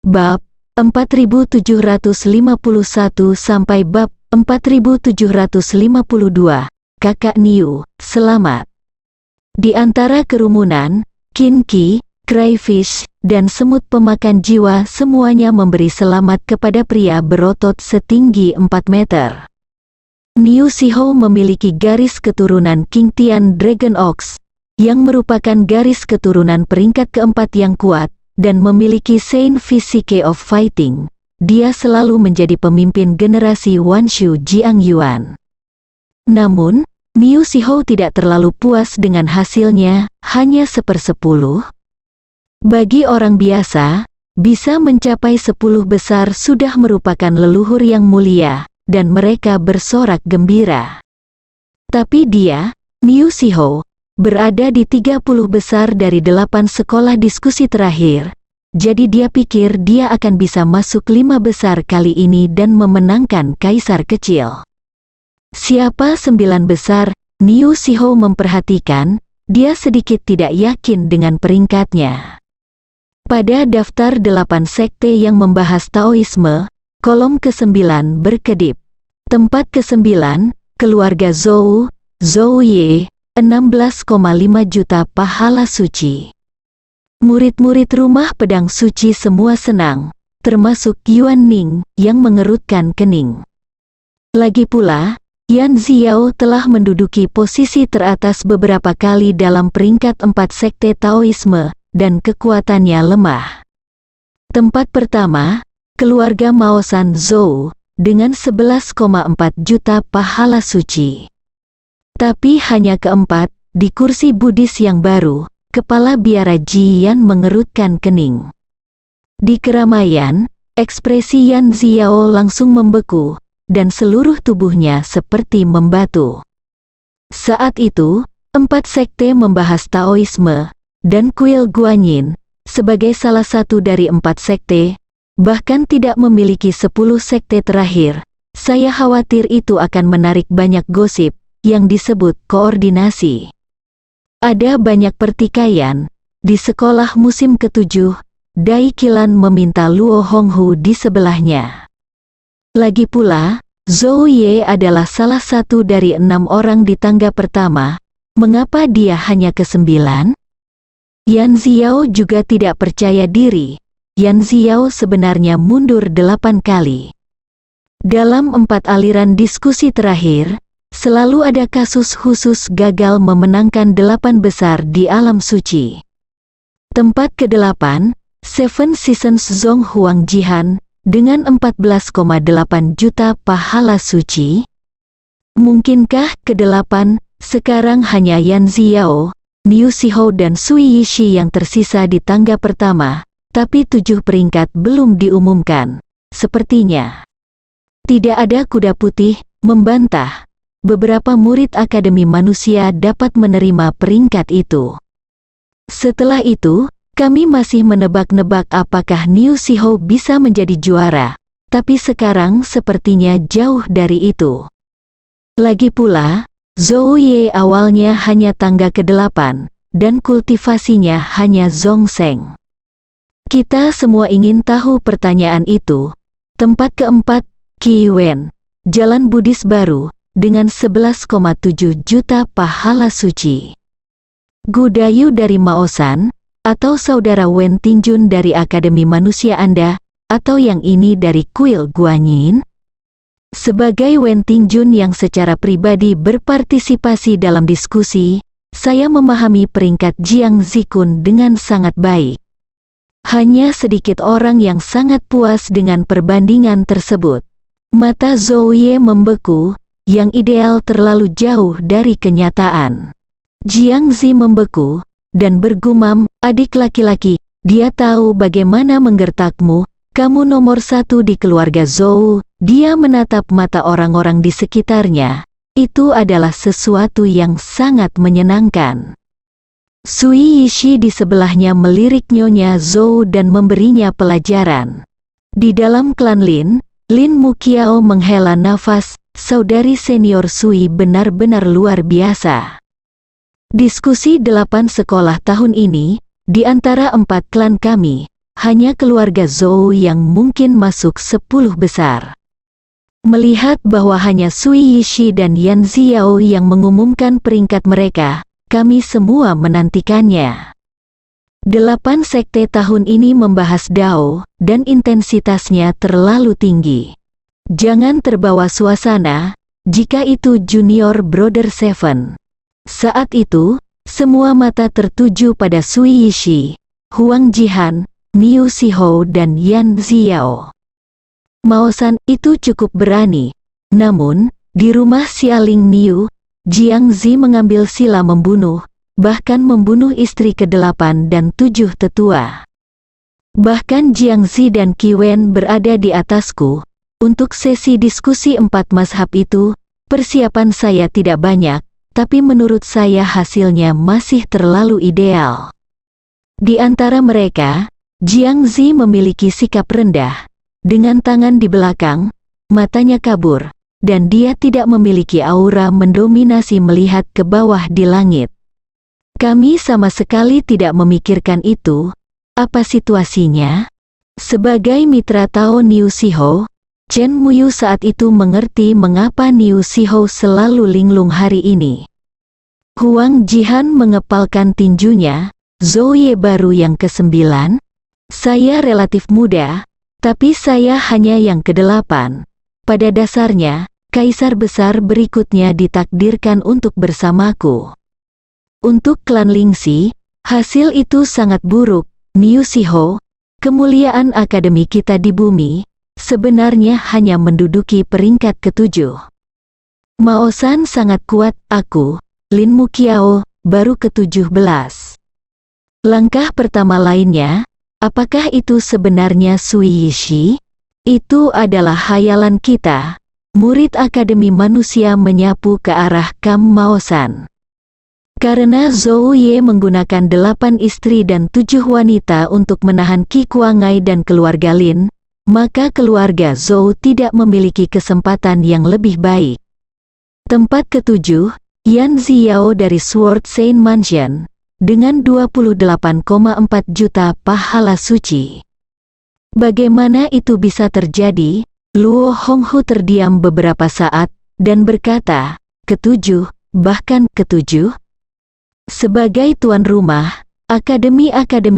Bab 4751 sampai bab 4752. Kakak Niu, selamat. Di antara kerumunan, Kinki, crayfish, dan semut pemakan jiwa semuanya memberi selamat kepada pria berotot setinggi 4 meter. Niu Shiho memiliki garis keturunan Qingtian Dragon Ox, yang merupakan garis keturunan peringkat keempat yang kuat, dan memiliki Saint Physique of Fighting. Dia selalu menjadi pemimpin generasi Wanshu Jiangyuan. Namun, Niu Shiho tidak terlalu puas dengan hasilnya, hanya 1/10. Bagi orang biasa, bisa mencapai 10 besar sudah merupakan leluhur yang mulia, dan mereka bersorak gembira. Tapi dia, Niu Shiho, berada di 30 besar dari 8 sekolah diskusi terakhir, jadi dia pikir dia akan bisa masuk 5 besar kali ini dan memenangkan kaisar kecil. Siapa 9 besar? Niu Shiho memperhatikan, dia sedikit tidak yakin dengan peringkatnya. Pada daftar 8 sekte yang membahas Taoisme, kolom ke-9 berkedip. Tempat ke-9, keluarga Zhou, Zhou Ye, 16,5 juta pahala suci. Murid-murid rumah pedang suci semua senang, termasuk Yuan Ning yang mengerutkan kening. Lagi pula, Yan Xiao telah menduduki posisi teratas beberapa kali dalam peringkat 4 sekte Taoisme, dan kekuatannya lemah. Tempat pertama, keluarga Maosan Zhou, dengan 11,4 juta pahala suci. Tapi hanya keempat, di kursi Buddhis yang baru, kepala biara Jian mengerutkan kening. Di keramaian, ekspresi Yan Xiao langsung membeku, dan seluruh tubuhnya seperti membatu. Saat itu, 4 sekte membahas Taoisme, dan kuil Guanyin, sebagai salah satu dari 4 sekte, bahkan tidak memiliki 10 sekte terakhir. Saya khawatir itu akan menarik banyak gosip, yang disebut koordinasi. Ada banyak pertikaian. Di sekolah musim ke-7, Dai Qilan meminta Luo Honghu di sebelahnya. Lagi pula, Zhou Ye adalah salah satu dari 6 orang di tangga pertama. Mengapa dia hanya ke-9? Yan Xiao juga tidak percaya diri. Yan Xiao sebenarnya mundur 8 kali. Dalam 4 aliran diskusi terakhir, selalu ada kasus khusus gagal memenangkan 8 besar di alam suci. Tempat ke-8, Seven Seasons Zhong Huang Jihan, dengan 14,8 juta pahala suci. Mungkinkah ke-8, sekarang hanya Yan Xiao, Niu Shiho dan Sui Yishi yang tersisa di tangga pertama, tapi 7 peringkat belum diumumkan. Sepertinya tidak ada kuda putih, membantah. Beberapa murid Akademi Manusia dapat menerima peringkat itu. Setelah itu, kami masih menebak-nebak apakah Niu Shiho bisa menjadi juara, tapi sekarang sepertinya jauh dari itu. Lagi pula, Zhou Ye awalnya hanya tangga ke-8, dan kultivasinya hanya Zhongseng. Kita semua ingin tahu pertanyaan itu. Tempat keempat, Qi Wen, jalan Buddhis baru, dengan 11,7 juta pahala suci. Gu Dayu dari Maosan, atau saudara Wen Tinjun dari Akademi Manusia Anda, atau yang ini dari kuil Guanyin? Sebagai Wen Tinjun yang secara pribadi berpartisipasi dalam diskusi, saya memahami peringkat Jiang Zikun dengan sangat baik. Hanya sedikit orang yang sangat puas dengan perbandingan tersebut. Mata Zhou Ye membeku, yang ideal terlalu jauh dari kenyataan. Jiang Zi membeku, dan bergumam, adik laki-laki, dia tahu bagaimana menggertakmu, kamu nomor 1 di keluarga Zhou. Dia menatap mata orang-orang di sekitarnya. Itu adalah sesuatu yang sangat menyenangkan. Sui Yishi di sebelahnya melirik Nyonya Zhou dan memberinya pelajaran. Di dalam klan Lin, Lin Muqiao menghela nafas, saudari senior Sui benar-benar luar biasa. Diskusi 8 sekolah tahun ini, di antara 4 klan kami, hanya keluarga Zhou yang mungkin masuk 10 besar. Melihat bahwa hanya Sui Yishi dan Yan Xiao yang mengumumkan peringkat mereka, kami semua menantikannya. 8 sekte tahun ini membahas Dao, dan intensitasnya terlalu tinggi. Jangan terbawa suasana, jika itu Junior Brother Seven. Saat itu, semua mata tertuju pada Sui Yishi, Huang Jihan, Niu Xiao dan Yan Xiao. Maosan itu cukup berani, namun, di rumah Xialing Niu, Jiang Zi mengambil sila membunuh, bahkan membunuh istri ke-8 dan 7 tetua. Bahkan Jiang Zi dan Qi Wen berada di atasku. Untuk sesi diskusi 4 mazhab itu, persiapan saya tidak banyak, tapi menurut saya hasilnya masih terlalu ideal. Di antara mereka, Jiang Zi memiliki sikap rendah, dengan tangan di belakang, matanya kabur, dan dia tidak memiliki aura mendominasi melihat ke bawah di langit. Kami sama sekali tidak memikirkan itu. Apa situasinya? Sebagai mitra Tao Niu Xiao, Chen Muyu saat itu mengerti mengapa Niu Xiao selalu linglung hari ini. Huang Jihan mengepalkan tinjunya. Zhou Ye baru yang ke-9? Saya relatif muda, tapi saya hanya yang ke-8. Pada dasarnya, kaisar besar berikutnya ditakdirkan untuk bersamaku. Untuk klan Lingxi, hasil itu sangat buruk. Niu Xiao, kemuliaan akademi kita di bumi, sebenarnya hanya menduduki peringkat ke-7. Maosan sangat kuat, aku, Lin Muqiao, baru ke-17. Langkah pertama lainnya, apakah itu sebenarnya Sui Yishi? Itu adalah khayalan kita. Murid Akademi Manusia menyapu ke arah Kam Maosan. Karena Zhou Ye menggunakan 8 istri dan 7 wanita untuk menahan Qi Kuangai dan keluarga Lin, maka keluarga Zhou tidak memiliki kesempatan yang lebih baik. Tempat ke-7, Yan Xiao dari Sword Saint Mansion, dengan 28,4 juta pahala suci. Bagaimana itu bisa terjadi? Luo Honghu terdiam beberapa saat, dan berkata, "Ke-7, bahkan ke-7? Sebagai tuan rumah, Akademi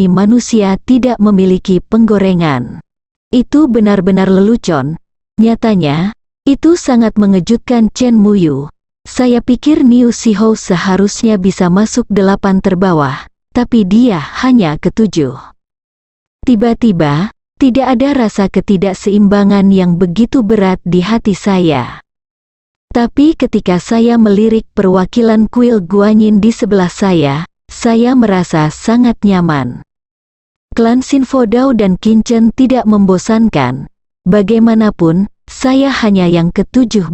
Manusia tidak memiliki penggorengan." Itu benar-benar lelucon. Nyatanya, itu sangat mengejutkan Chen Muyu. Saya pikir Niu Xiao seharusnya bisa masuk 8 terbawah, tapi dia hanya ke-7. Tiba-tiba, tidak ada rasa ketidakseimbangan yang begitu berat di hati saya. Tapi ketika saya melirik perwakilan kuil Guanyin di sebelah saya merasa sangat nyaman. Klan Sinfodao dan Qinchen tidak membosankan. Bagaimanapun, saya hanya yang ke-17.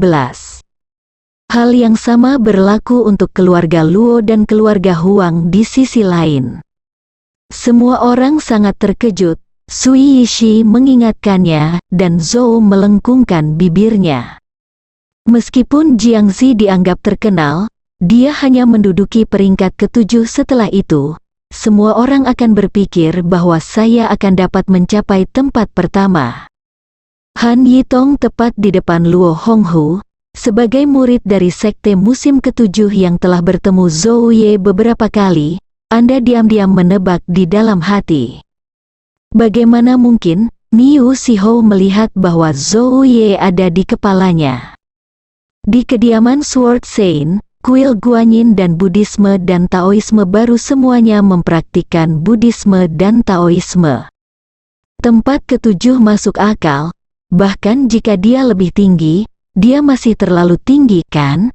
Hal yang sama berlaku untuk keluarga Luo dan keluarga Huang di sisi lain. Semua orang sangat terkejut. Sui Yishi mengingatkannya, dan Zhou melengkungkan bibirnya. Meskipun Jiang Zi dianggap terkenal, dia hanya menduduki peringkat ke-7 setelah itu. Semua orang akan berpikir bahwa saya akan dapat mencapai tempat pertama. Han Yitong tepat di depan Luo Honghu, sebagai murid dari sekte musim ke-7 yang telah bertemu Zhou Ye beberapa kali, Anda diam-diam menebak di dalam hati. Bagaimana mungkin Niu Xiao melihat bahwa Zhou Ye ada di kepalanya? Di kediaman Sword Saint, kuil Guanyin dan Buddhisme dan Taoisme baru semuanya mempraktikkan Buddhisme dan Taoisme. Tempat ke-7 masuk akal, bahkan jika dia lebih tinggi, dia masih terlalu tinggi kan?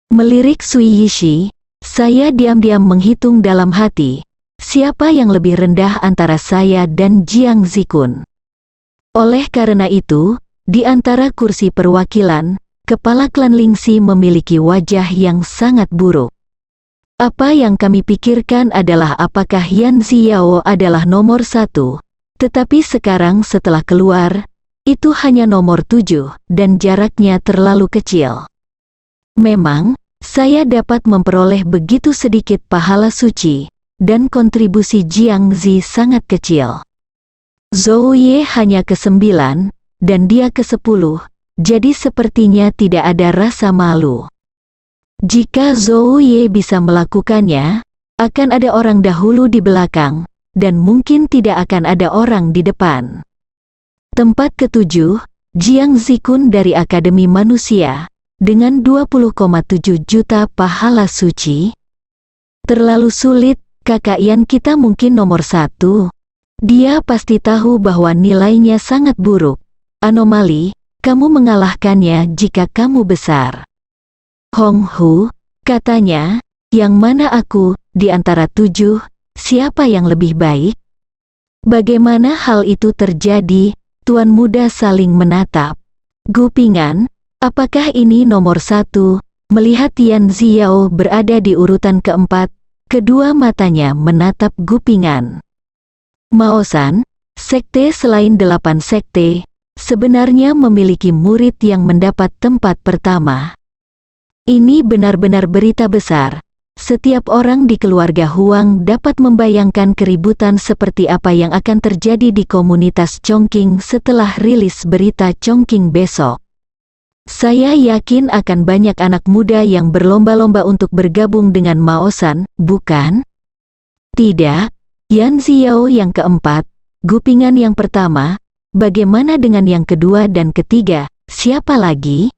Melirik Sui Yishi, saya diam-diam menghitung dalam hati, siapa yang lebih rendah antara saya dan Jiang Zikun. Oleh karena itu, di antara kursi perwakilan, kepala klan Lingxi memiliki wajah yang sangat buruk. Apa yang kami pikirkan adalah apakah Yan Xiao adalah nomor 1, tetapi sekarang setelah keluar, itu hanya nomor 7, dan jaraknya terlalu kecil. Memang, saya dapat memperoleh begitu sedikit pahala suci, dan kontribusi Jiang Zi sangat kecil. Zhou Ye hanya ke-9, dan dia ke-10, jadi sepertinya tidak ada rasa malu. Jika Zhou Ye bisa melakukannya, akan ada orang dahulu di belakang, dan mungkin tidak akan ada orang di depan. Tempat ke-7, Jiang Zikun dari Akademi Manusia, dengan 20,7 juta pahala suci. Terlalu sulit, kakak Yan kita mungkin nomor 1. Dia pasti tahu bahwa nilainya sangat buruk. Anomali, kamu mengalahkannya jika kamu besar. Hong Hu, katanya, yang mana aku, di antara 7, siapa yang lebih baik? Bagaimana hal itu terjadi? Tuan muda saling menatap. Gu Pingan, apakah ini nomor 1? Melihat Yan Xiao berada di urutan ke-4, kedua matanya menatap Gu Pingan. Maosan, sekte selain 8 sekte, sebenarnya memiliki murid yang mendapat tempat pertama. Ini benar-benar berita besar. Setiap orang di keluarga Huang dapat membayangkan keributan seperti apa yang akan terjadi di komunitas Chongqing setelah rilis berita Chongqing besok. Saya yakin akan banyak anak muda yang berlomba-lomba untuk bergabung dengan Maosan, bukan? Tidak. Yan Xiao yang ke-4, Gu Pingan yang pertama, bagaimana dengan yang kedua dan ketiga, siapa lagi?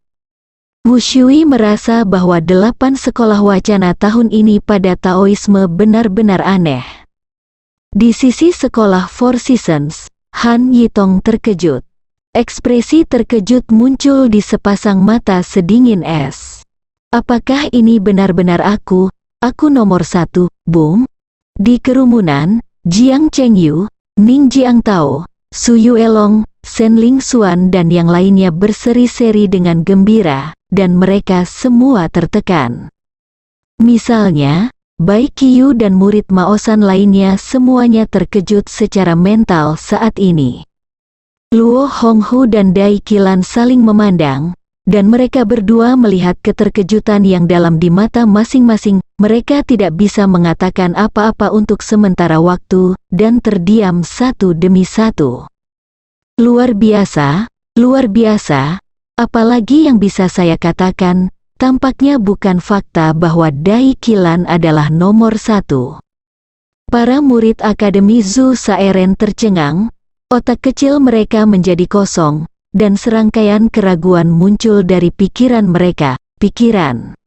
Wu Shui merasa bahwa 8 sekolah wacana tahun ini pada Taoisme benar-benar aneh. Di sisi sekolah Four Seasons, Han Yitong terkejut. Ekspresi terkejut muncul di sepasang mata sedingin es. Apakah ini benar-benar aku? Aku nomor 1, Bung? Di kerumunan, Jiang Chengyu, Ning Jiangtao, Su Yuelong, Shen Ling Xuan dan yang lainnya berseri-seri dengan gembira, dan mereka semua tertekan. Misalnya, Bai Qiu dan murid Maosan lainnya semuanya terkejut secara mental saat ini. Luo Honghu dan Dai Qilan saling memandang, dan mereka berdua melihat keterkejutan yang dalam di mata masing-masing. Mereka tidak bisa mengatakan apa-apa untuk sementara waktu, dan terdiam satu demi satu. Luar biasa, luar biasa. Apalagi yang bisa saya katakan, tampaknya bukan fakta bahwa Dai Qilan adalah nomor 1. Para murid Akademi Zhu Saeren tercengang, otak kecil mereka menjadi kosong, dan serangkaian keraguan muncul dari pikiran mereka. Pikiran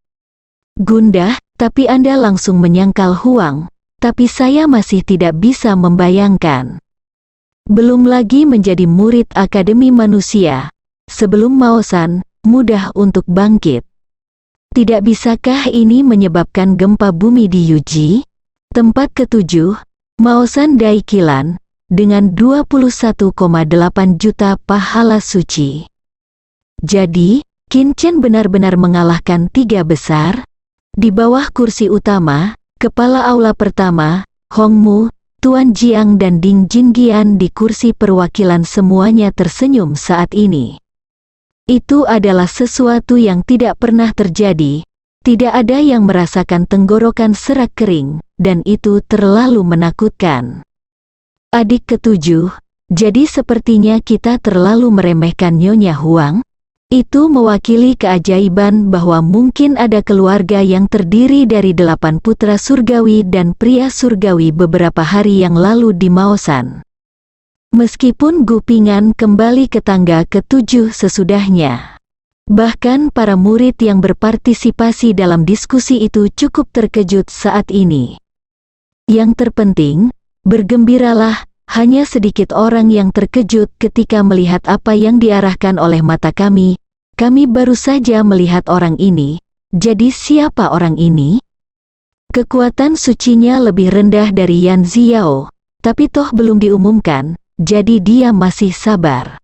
gundah, tapi Anda langsung menyangkal Huang, tapi saya masih tidak bisa membayangkan. Belum lagi menjadi murid Akademi Manusia. Sebelum Maosan, mudah untuk bangkit. Tidak bisakah ini menyebabkan gempa bumi di Yuji? Tempat ke-7, Maosan Dai Qilan, dengan 21,8 juta pahala suci. Jadi, Qin Chen benar-benar mengalahkan 3 besar? Di bawah kursi utama, kepala aula pertama, Hong Mu, Tuan Jiang dan Ding Jingian di kursi perwakilan semuanya tersenyum saat ini. Itu adalah sesuatu yang tidak pernah terjadi. Tidak ada yang merasakan tenggorokan serak kering, dan itu terlalu menakutkan. Adik ke-7, jadi sepertinya kita terlalu meremehkan Nyonya Huang. Itu mewakili keajaiban bahwa mungkin ada keluarga yang terdiri dari 8 putra surgawi dan pria surgawi beberapa hari yang lalu di Maosan. Meskipun Gu Pingan kembali ke tangga ke-7 sesudahnya. Bahkan para murid yang berpartisipasi dalam diskusi itu cukup terkejut saat ini. Yang terpenting, bergembiralah, hanya sedikit orang yang terkejut ketika melihat apa yang diarahkan oleh mata kami. Kami baru saja melihat orang ini. Jadi siapa orang ini? Kekuatan sucinya lebih rendah dari Yan Xiao, tapi toh belum diumumkan. Jadi dia masih sabar.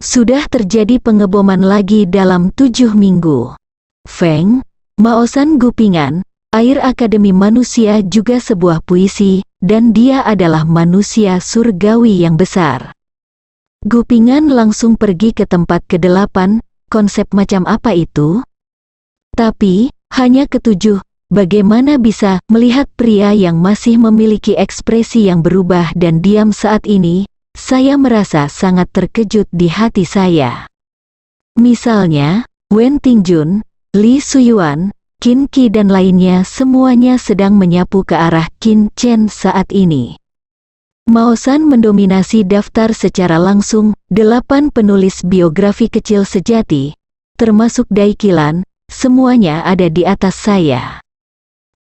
Sudah terjadi pengeboman lagi dalam 7 minggu. Feng, Maosan Gu Pingan, air Akademi Manusia juga sebuah puisi, dan dia adalah manusia surgawi yang besar. Gu Pingan langsung pergi ke tempat ke-8, konsep macam apa itu? Tapi, hanya ke-7. Bagaimana bisa melihat pria yang masih memiliki ekspresi yang berubah dan diam saat ini? saya merasa sangat terkejut di hati saya. Misalnya, Wen Tingjun, Li Suyuan, Qin Qi dan lainnya semuanya sedang menyapu ke arah Qin Chen saat ini. Mao Shan mendominasi daftar secara langsung. 8 penulis biografi kecil sejati, termasuk Dai Qilan, semuanya ada di atas saya.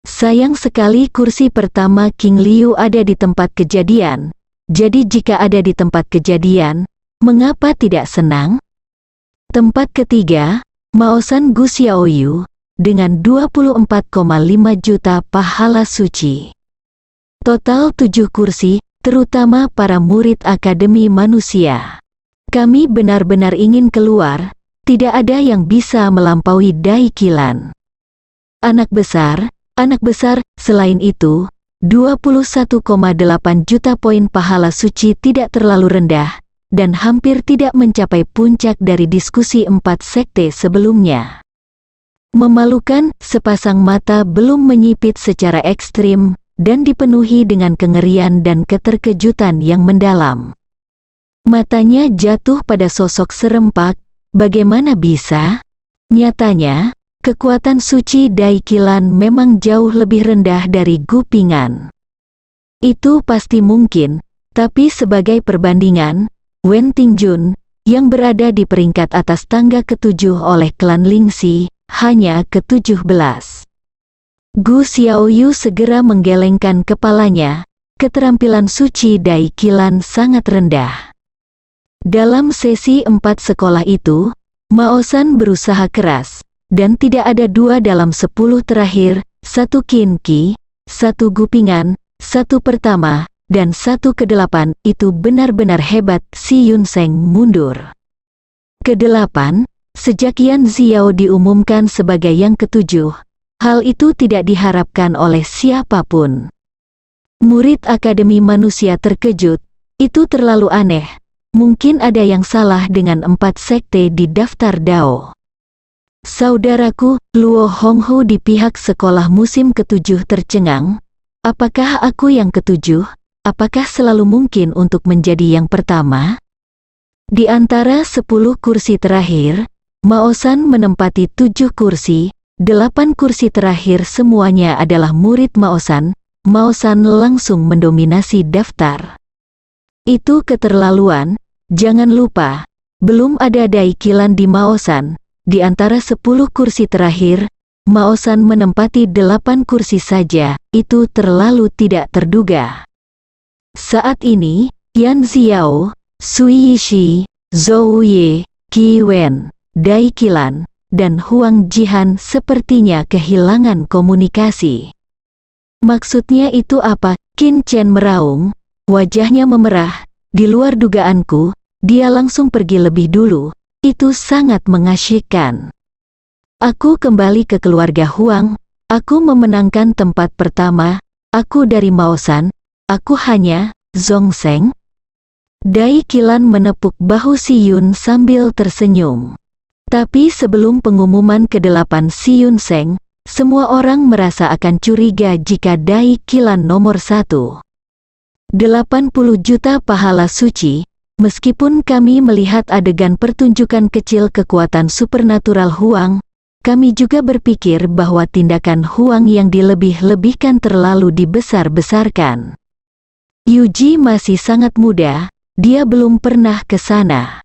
Sayang sekali kursi pertama King Liu ada di tempat kejadian. Jadi jika ada di tempat kejadian, mengapa tidak senang? Tempat ketiga, Mao Shan Gu Xiaoyu, dengan 24,5 juta pahala suci. Total 7 kursi, terutama para murid Akademi Manusia. Kami benar-benar ingin keluar, tidak ada yang bisa melampaui Dai Qilan. Anak besar, selain itu, 21,8 juta poin pahala suci tidak terlalu rendah, dan hampir tidak mencapai puncak dari diskusi 4 sekte sebelumnya. Memalukan, sepasang mata belum menyipit secara ekstrim, dan dipenuhi dengan kengerian dan keterkejutan yang mendalam. Matanya jatuh pada sosok serempak, bagaimana bisa? Nyatanya, kekuatan suci Dai Qilan memang jauh lebih rendah dari Gu Pingan. Itu pasti mungkin, tapi sebagai perbandingan, Wen Tingjun, yang berada di peringkat atas tangga ke-7 oleh klan Lingxi, hanya ke-17. Gu Xiaoyu segera menggelengkan kepalanya, keterampilan suci Dai Qilan sangat rendah. Dalam sesi 4 sekolah itu, Mao Shan berusaha keras, dan tidak ada 2 dalam 10 terakhir, 1 Qin Qi, 1 Gu Pingan, 1 pertama, dan 1 ke-8, itu benar-benar hebat. Si Yunseng mundur. Ke-8, sejak Yan Xiao diumumkan sebagai yang ke-7, hal itu tidak diharapkan oleh siapapun. Murid Akademi Manusia terkejut, itu terlalu aneh. Mungkin ada yang salah dengan 4 sekte di daftar Dao. Saudaraku, Luo Honghu di pihak sekolah musim ke-7 tercengang. Apakah aku yang ke-7? Apakah selalu mungkin untuk menjadi yang pertama? Di antara 10 kursi terakhir, Mao Shan menempati 7 kursi, 8 kursi terakhir semuanya adalah murid Mao Shan. Mao Shan langsung mendominasi daftar. Itu keterlaluan. Jangan lupa, belum ada Dai Qilan di Mao Shan. Di antara 10 kursi terakhir, Mao Shan menempati 8 kursi saja, itu terlalu tidak terduga. Saat ini, Yan Xiao, Sui Yishi, Zhou Ye, Qi Wen, Dai Qilan, dan Huang Jihan sepertinya kehilangan komunikasi. Maksudnya itu apa? Qin Chen meraung, wajahnya memerah. Di luar dugaanku, dia langsung pergi lebih dulu. Itu sangat mengasyikkan. Aku kembali ke keluarga Huang. Aku memenangkan tempat pertama. Aku dari Mao Shan. Aku hanya Zhongsheng. Dai Qilan menepuk bahu Si Yun sambil tersenyum. Tapi sebelum pengumuman ke-8 Si Yunseng, semua orang merasa akan curiga jika Dai Qilan nomor 1. 80 juta pahala suci. Meskipun kami melihat adegan pertunjukan kecil kekuatan supernatural Huang, kami juga berpikir bahwa tindakan Huang yang dilebih-lebihkan terlalu dibesar-besarkan. Yuji masih sangat muda, dia belum pernah ke sana.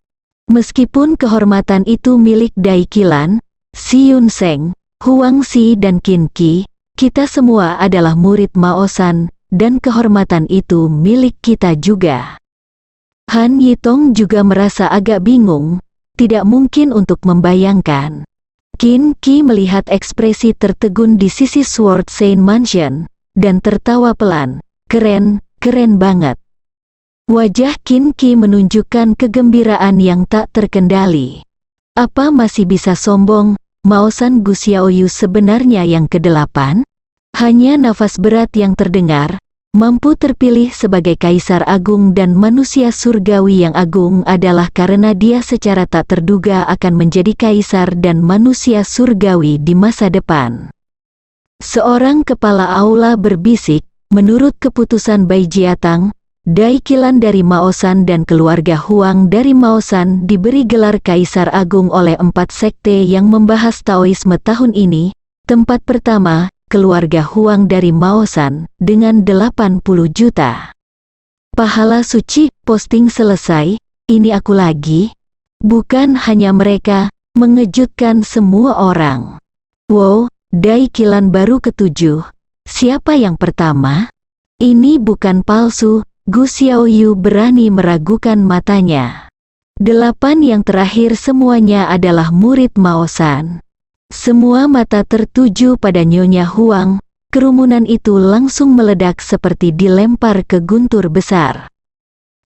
Meskipun kehormatan itu milik Dai Qilan, Si Yunseng, Huang Xi dan Qin Qi, kita semua adalah murid Mao Shan, dan kehormatan itu milik kita juga. Han Yitong juga merasa agak bingung, tidak mungkin untuk membayangkan. Qin Qi melihat ekspresi tertegun di sisi Sword Saint Mansion, dan tertawa pelan. Keren banget. Wajah Qin Qi menunjukkan kegembiraan yang tak terkendali. Apa masih bisa sombong? Mao Shan Gu Xiaoyu sebenarnya yang ke-8? Hanya nafas berat yang terdengar, mampu terpilih sebagai Kaisar Agung dan manusia surgawi yang agung adalah karena dia secara tak terduga akan menjadi Kaisar dan manusia surgawi di masa depan. Seorang kepala aula berbisik, menurut keputusan Bai Jiatang, Daikilan dari Maosan dan keluarga Huang dari Maosan diberi gelar Kaisar Agung oleh 4 sekte yang membahas Taoisme tahun ini. Tempat pertama, keluarga Huang dari Maosan, dengan 80 juta. Pahala suci, posting selesai, ini aku lagi. Bukan hanya mereka, mengejutkan semua orang. Wow, Daikilan baru ke-7. Siapa yang pertama? Ini bukan palsu. Gu Xiaoyu berani meragukan matanya. 8 yang terakhir semuanya adalah murid Maosan. Semua mata tertuju pada Nyonya Huang. Kerumunan itu langsung meledak seperti dilempar ke guntur besar.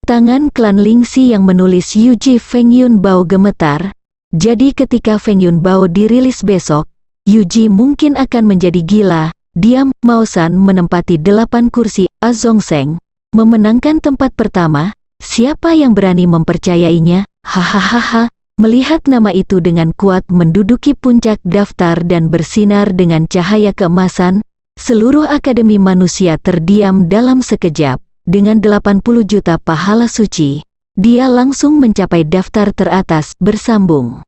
Tangan klan Lingxi yang menulis Yuji Feng Yun Bao gemetar. Jadi ketika Feng Yun Bao dirilis besok, Yuji mungkin akan menjadi gila. Diam, Maosan menempati 8 kursi. Azongsheng memenangkan tempat pertama. Siapa yang berani mempercayainya? Hahaha. Melihat nama itu dengan kuat menduduki puncak daftar dan bersinar dengan cahaya keemasan, seluruh Akademi Manusia terdiam dalam sekejap. Dengan 80 juta pahala suci, dia langsung mencapai daftar teratas bersambung.